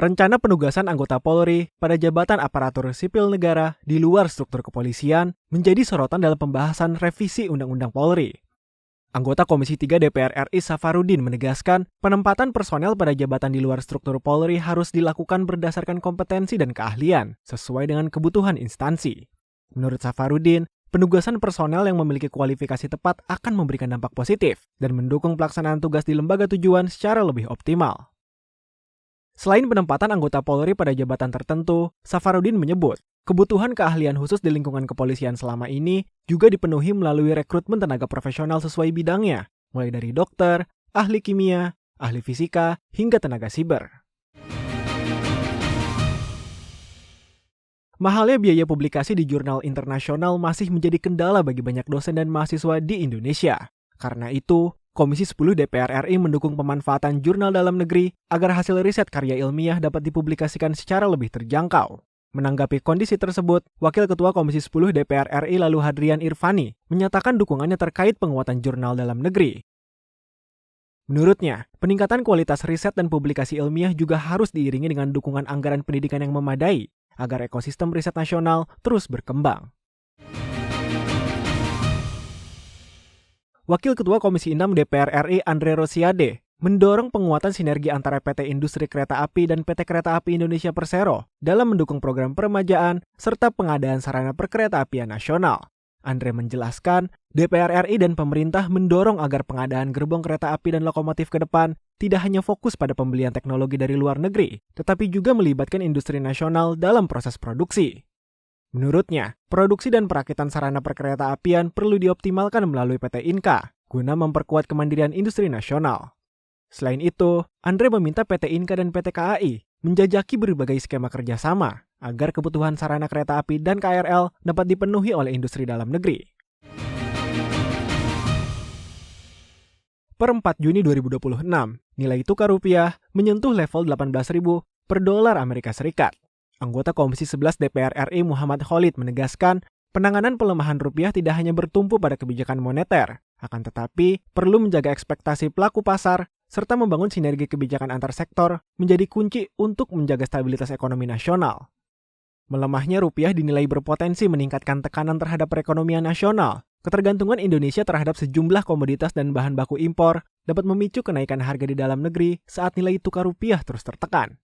rencana penugasan anggota Polri pada jabatan aparatur sipil negara di luar struktur kepolisian menjadi sorotan dalam pembahasan revisi Undang-Undang Polri. Anggota Komisi 3 DPR RI Safarudin menegaskan penempatan personel pada jabatan di luar struktur Polri harus dilakukan berdasarkan kompetensi dan keahlian sesuai dengan kebutuhan instansi. Menurut Safarudin, penugasan personel yang memiliki kualifikasi tepat akan memberikan dampak positif dan mendukung pelaksanaan tugas di lembaga tujuan secara lebih optimal. Selain penempatan anggota Polri pada jabatan tertentu, Safarudin menyebut kebutuhan keahlian khusus di lingkungan kepolisian selama ini juga dipenuhi melalui rekrutmen tenaga profesional sesuai bidangnya, mulai dari dokter, ahli kimia, ahli fisika, hingga tenaga siber. Mahalnya biaya publikasi di jurnal internasional masih menjadi kendala bagi banyak dosen dan mahasiswa di Indonesia. Karena itu, Komisi 10 DPR RI mendukung pemanfaatan jurnal dalam negeri agar hasil riset karya ilmiah dapat dipublikasikan secara lebih terjangkau. Menanggapi kondisi tersebut, Wakil Ketua Komisi 10 DPR RI lalu Hadrian Irvani menyatakan dukungannya terkait penguatan jurnal dalam negeri. Menurutnya, peningkatan kualitas riset dan publikasi ilmiah juga harus diiringi dengan dukungan anggaran pendidikan yang memadai agar ekosistem riset nasional terus berkembang. Wakil Ketua Komisi 6 DPR RI Andre Rosiade mendorong penguatan sinergi antara PT Industri Kereta Api dan PT Kereta Api Indonesia Persero dalam mendukung program peremajaan serta pengadaan sarana perkeretaapian nasional. Andre menjelaskan, DPR RI dan pemerintah mendorong agar pengadaan gerbong kereta api dan lokomotif ke depan tidak hanya fokus pada pembelian teknologi dari luar negeri, tetapi juga melibatkan industri nasional dalam proses produksi. Menurutnya, produksi dan perakitan sarana perkeretaapian perlu dioptimalkan melalui PT Inka guna memperkuat kemandirian industri nasional. Selain itu, Andre meminta PT Inka dan PT KAI menjajaki berbagai skema kerjasama agar kebutuhan sarana kereta api dan KRL dapat dipenuhi oleh industri dalam negeri. Per 4 Juni 2026, nilai tukar rupiah menyentuh level 18.000 per dolar Amerika Serikat. Anggota Komisi 11 DPR RI Muhammad Khalid menegaskan, penanganan pelemahan rupiah tidak hanya bertumpu pada kebijakan moneter, akan tetapi perlu menjaga ekspektasi pelaku pasar serta membangun sinergi kebijakan antar sektor menjadi kunci untuk menjaga stabilitas ekonomi nasional. Melemahnya rupiah dinilai berpotensi meningkatkan tekanan terhadap perekonomian nasional. Ketergantungan Indonesia terhadap sejumlah komoditas dan bahan baku impor dapat memicu kenaikan harga di dalam negeri saat nilai tukar rupiah terus tertekan.